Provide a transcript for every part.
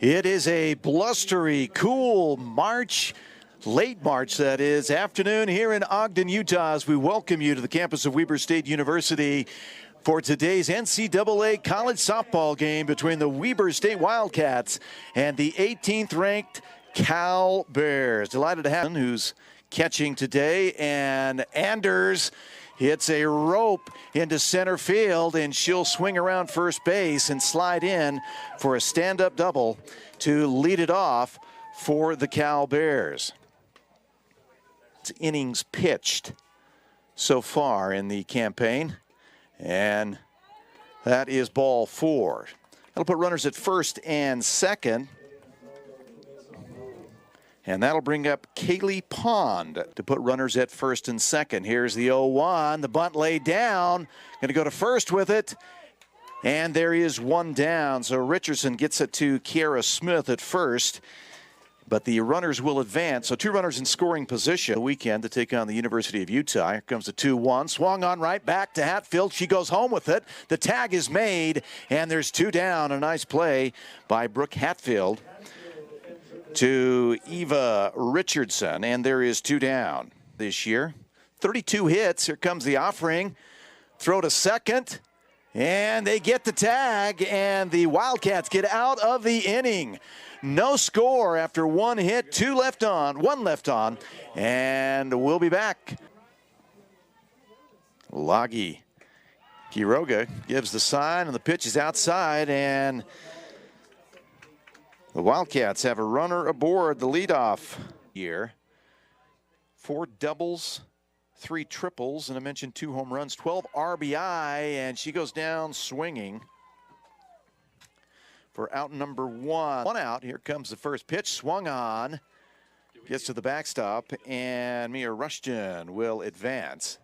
It is a blustery, cool March, late March that is, afternoon here in Ogden, Utah, as we welcome you to the campus of Weber State University for today's NCAA college softball game between the Weber State Wildcats and the 18th ranked Cal Bears. Delighted to have who's catching today, and Anders hits a rope into center field, and she'll swing around first base and slide in for a stand-up double to lead it off for the Cal Bears. It's innings pitched so far in the campaign, and that is ball 4. That'll put runners at first and second. And that'll bring up Kaylee Pond to put runners at first and second. Here's the 0-1. The bunt laid down. Going to go to first with it. And there is one down. So Richardson gets it to Kiara Smith at first. But the runners will advance. So 2 runners in scoring position the weekend to take on the University of Utah. Here comes the 2-1. Swung on right back to Hatfield. She goes home with it. The tag is made. And there's 2 down. A nice play by Brooke Hatfield to Eva Richardson, and there is 2 down this year. 32 hits. Here comes the offering. Throw to second, and they get the tag, and the Wildcats get out of the inning. No score after 1 hit, 1 left on, and we'll be back. Lagi Quiroga gives the sign, and the pitch is outside, and the Wildcats have a runner aboard the leadoff here. 4 doubles, 3 triples, and I mentioned 2 home runs, 12 RBI, and she goes down swinging for out number 1. 1 out. Here comes the first pitch. Swung on. Gets to the backstop, and Mia Rushton will advance.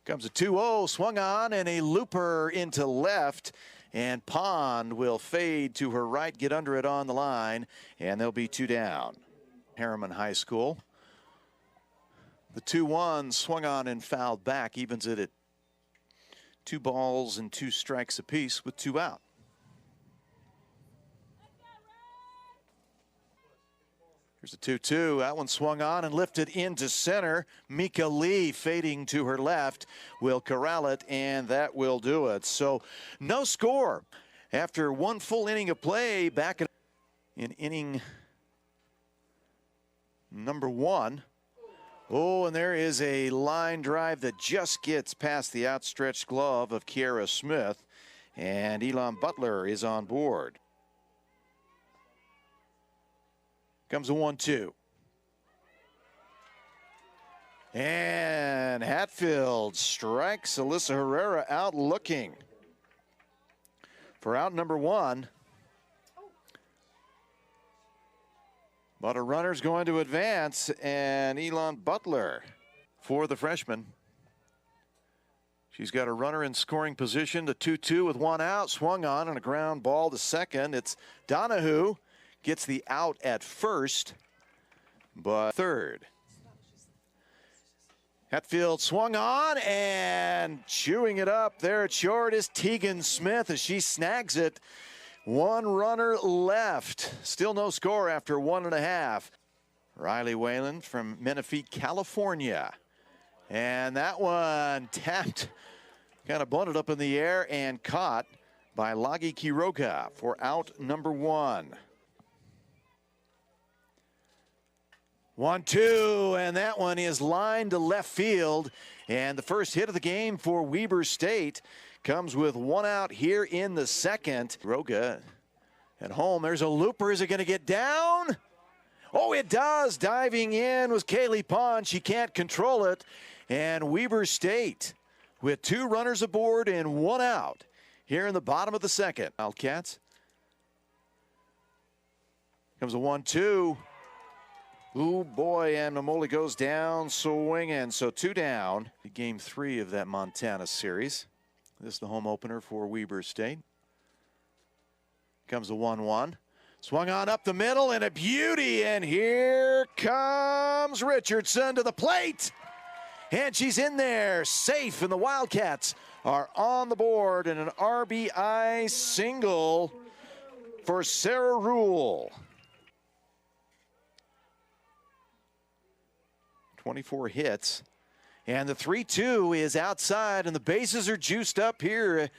Comes a 2-0. Swung on, and a looper into left. And Pond will fade to her right, get under it on the line, and there'll be 2 down. Harriman High School. The 2-1 swung on and fouled back, evens it at 2 balls and 2 strikes apiece with 2 out. Here's the 2-2. That one swung on and lifted into center. Mika Lee fading to her left will corral it, and that will do it. So no score after 1 full inning of play back in inning number 1. Oh, and there is a line drive that just gets past the outstretched glove of Kiara Smith, and Elon Butler is on board. Comes a 1-2. And Hatfield strikes Alyssa Herrera out looking for out number 1. But a runner's going to advance, and Elon Butler for the freshman. She's got a runner in scoring position, the 2-2 with 1 out, swung on and a ground ball to second. It's Donahue. Gets the out at first, but third. Hatfield swung on and chewing it up there at short is Tegan Smith as she snags it. 1 runner left. Still no score after 1.5. Riley Whalen from Menifee, California. And that one tapped, kind of bunted up in the air and caught by Lagi Quiroga for out number 1. 1-2, and that one is lined to left field. And the first hit of the game for Weber State comes with 1 out here in the second. Roga at home. There's a looper. Is it going to get down? Oh, it does. Diving in was Kaylee Pond. She can't control it. And Weber State with 2 runners aboard and 1 out here in the bottom of the second. Wildcats. Comes a 1-2. Ooh, boy, and Mamoli goes down swinging. So 2 down. Game 3 of that Montana series. This is the home opener for Weber State. Comes the 1-1. Swung on up the middle and a beauty. And here comes Richardson to the plate. And she's in there, safe, and the Wildcats are on the board, and an RBI single for Sarah Rule. 24 hits, and the 3-2 is outside, and the bases are juiced up here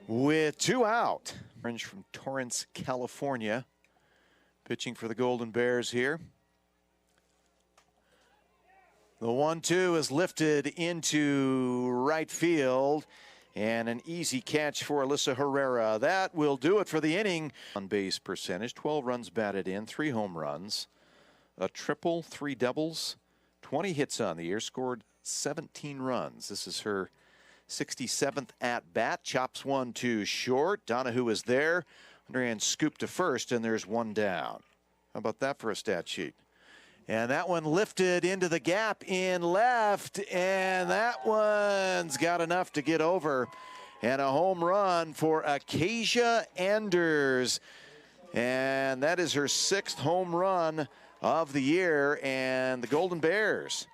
with 2 out. Orange from Torrance, California, pitching for the Golden Bears here. The 1-2 is lifted into right field, and an easy catch for Alyssa Herrera. That will do it for the inning. On base percentage, 12 runs batted in, 3 home runs, a triple, 3 doubles, 20 hits on the year, scored 17 runs. This is her 67th at bat. Chops 1-2 short. Donahue is there. Underhand scoop to first, and there's 1 down. How about that for a stat sheet? And that one lifted into the gap in left, and that one's got enough to get over. And a home run for Acacia Anders. And that is her 6th home run of the year, and the Golden Bears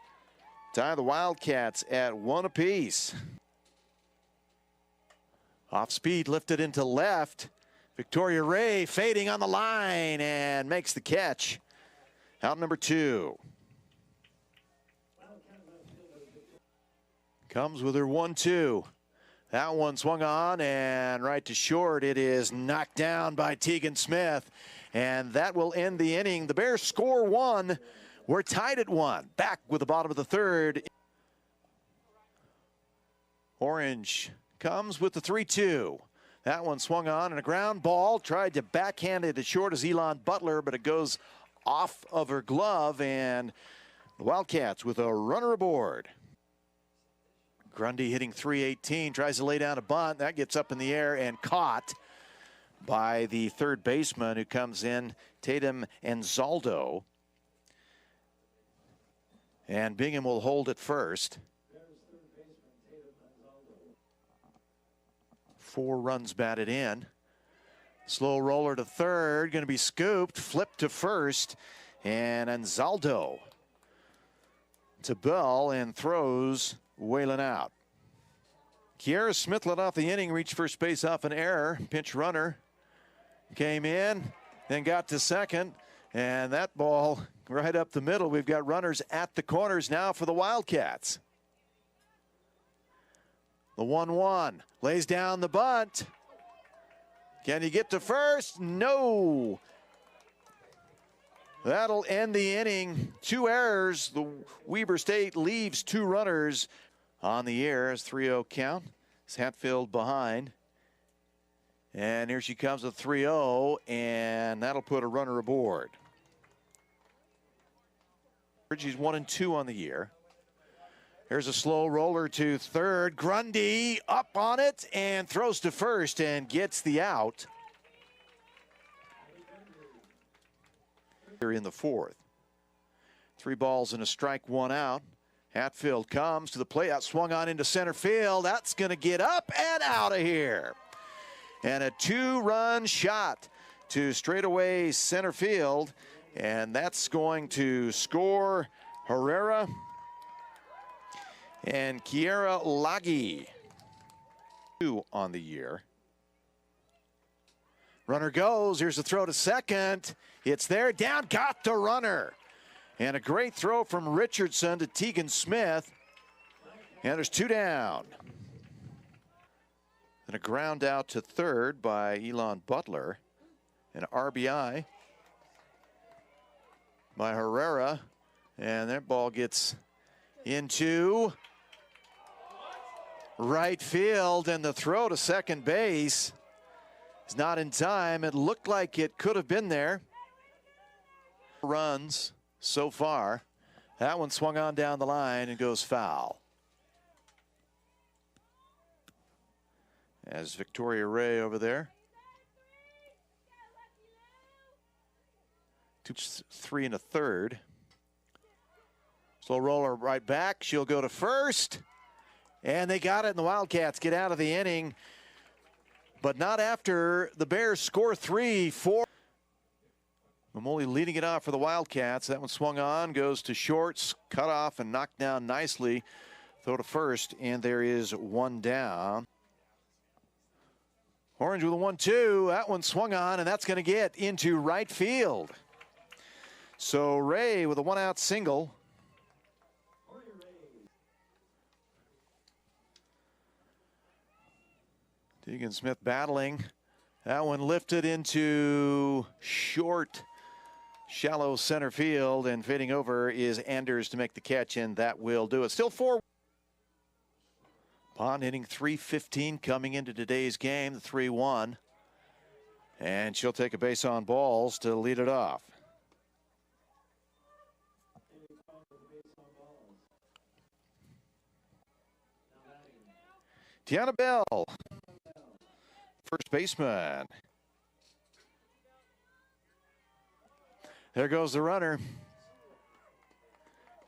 tie the Wildcats at 1 apiece. Off speed, lifted into left. Victoria Ray fading on the line and makes the catch. Out number 2. Comes with her 1-2. That one swung on and right to short. It is knocked down by Tegan Smith, and that will end the inning. The Bears score 1. We're tied at 1. Back with the bottom of the 3rd. Orange comes with the 3-2. That one swung on and a ground ball. Tried to backhand it as short as Elon Butler, but it goes off of her glove, and the Wildcats with a runner aboard. Grundy hitting .318, tries to lay down a bunt. That gets up in the air and caught by the 3rd baseman who comes in, Tatum Anzaldo. And Bingham will hold at first. 4 runs batted in. Slow roller to 3rd, going to be scooped, flipped to first, and Anzaldo to Bell and throws Whalen out. Kiera Smith led off the inning, reached first base off an error. Pinch runner came in, then got to second, and that ball right up the middle. We've got runners at the corners now for the Wildcats. The 1-1 lays down the bunt. Can he get to first? No. That'll end the inning. 2 errors. The Weber State leaves 2 runners on the air as 3-0 count. It's Hatfield behind. And here she comes with 3-0, and that'll put a runner aboard. She's 1-2 on the year. Here's a slow roller to 3rd. Grundy up on it and throws to first and gets the out. Here in the 4th. 3 balls and a strike, 1 out. Hatfield comes to the plate, out swung on into center field. That's going to get up and out of here. And a 2-run shot to straightaway center field. And that's going to score Herrera and Kiera Lagi. 2 on the year. Runner goes. Here's a throw to second. It's there. Down. Got the runner. And a great throw from Richardson to Tegan Smith. And there's 2 down. And a ground out to 3rd by Elon Butler. An RBI by Herrera. And that ball gets into right field, and the throw to second base is not in time. It looked like it could have been there. Runs so far. That one swung on down the line and goes foul. As Victoria Ray over there. 3 1/3. Slow roller right back. She'll go to first. And they got it, and the Wildcats get out of the inning. But not after the Bears score 3. 4. Mamoli leading it off for the Wildcats. That one swung on, goes to shorts, cut off and knocked down nicely. Throw to first, and there is one down. Orange with a 1-2. That one swung on, and that's going to get into right field. So Ray with a one-out single. Deegan Smith battling. That one lifted into short, shallow center field, and fading over is Anders to make the catch, and that will do it. Still 4. Pond hitting .315 coming into today's game, the 3-1. And she'll take a base on balls to lead it off. Tiana Bell, first baseman. There goes the runner.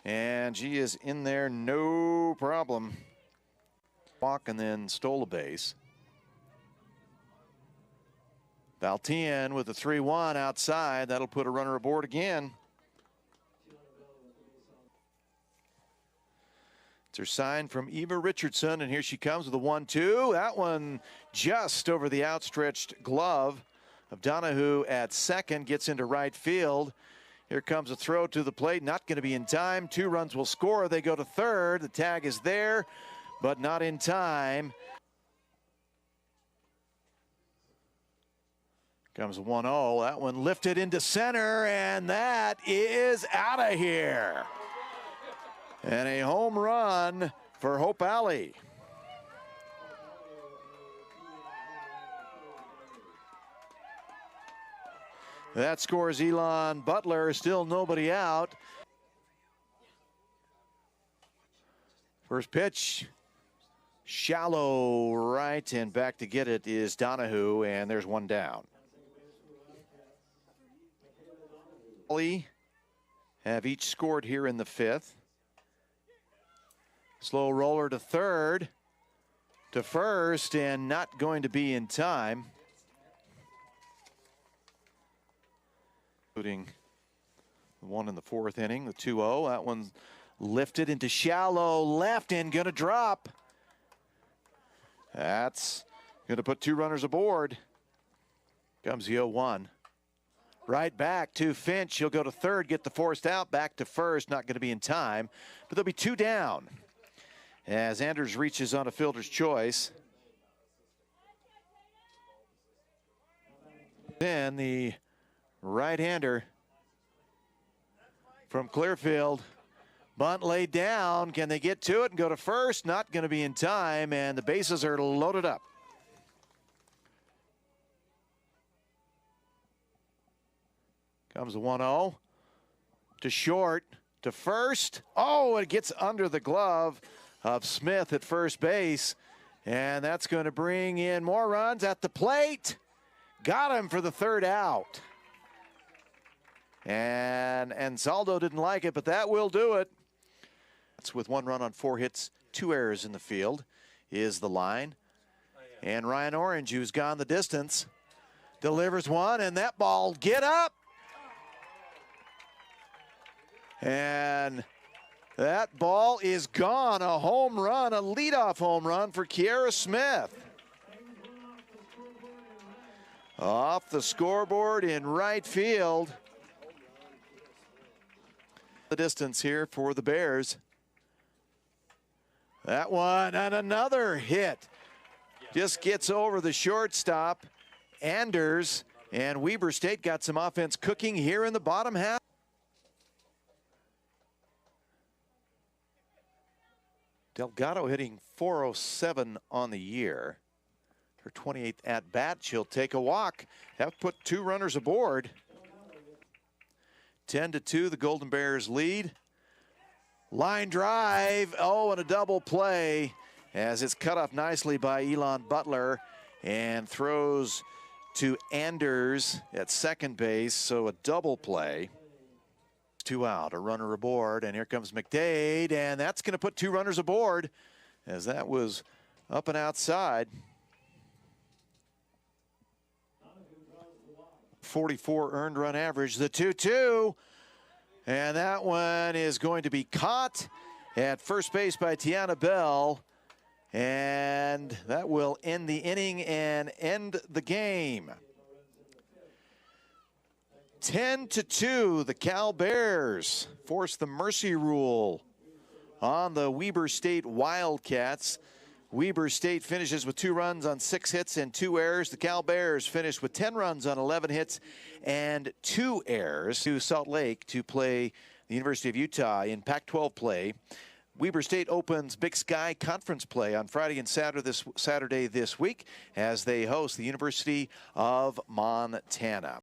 And she is in there, no problem. Walk and then stole a base. Valtian with the 3-1 outside. That'll put a runner aboard again. It's her sign from Eva Richardson, and here she comes with a 1-2. That one just over the outstretched glove of Donahue at second, gets into right field. Here comes a throw to the plate, not going to be in time. 2 runs will score. They go to third. The tag is there, but not in time. Comes a 1-0. That one lifted into center, and that is out of here. And a home run for Hope Alley. That scores Elon Butler. Still nobody out. First pitch, shallow right, and back to get it is Donahue, and there's one down. Have each scored here in the 5th. Slow roller to third, to first, and not going to be in time. Including the one in the 4th inning, the 2-0. That one lifted into shallow left and going to drop. That's going to put 2 runners aboard. Comes the 0-1. Right back to Finch. He'll go to third, get the forced out, back to first. Not going to be in time, but there'll be 2 down as Anders reaches on a fielder's choice. Then the right-hander from Clearfield. Bunt laid down. Can they get to it and go to first? Not going to be in time, and the bases are loaded up. Comes the 1-0 to short, to first. Oh, it gets under the glove of Smith at first base, and that's going to bring in more runs at the plate. Got him for the 3rd out. And Ansaldo didn't like it, but that will do it. That's with 1 run on 4 hits, 2 errors in the field is the line. And Ryan Orange, who's gone the distance, delivers one, and that ball, get up. And that ball is gone. A home run, a leadoff home run for Kiera Smith. Off the scoreboard in right field. The distance here for the Bears. That one, and another hit. Just gets over the shortstop. Anders, and Weber State got some offense cooking here in the bottom half. Delgado hitting .407 on the year. Her 28th at-bat, she'll take a walk. Have put 2 runners aboard. 10-2, the Golden Bears lead. Line drive, oh, and a double play as it's cut off nicely by Elon Butler and throws to Anders at second base, so a double play. 2 out, a runner aboard, and here comes McDade, and that's going to put 2 runners aboard as that was up and outside. .44 earned run average. The 2-2. And that one is going to be caught at first base by Tiana Bell. And that will end the inning and end the game. 10-2, the Cal Bears force the mercy rule on the Weber State Wildcats. Weber State finishes with 2 runs on 6 hits and 2 errors. The Cal Bears finished with 10 runs on 11 hits and 2 errors to Salt Lake to play the University of Utah in Pac-12 play. Weber State opens Big Sky Conference play on Friday and Saturday this week as they host the University of Montana.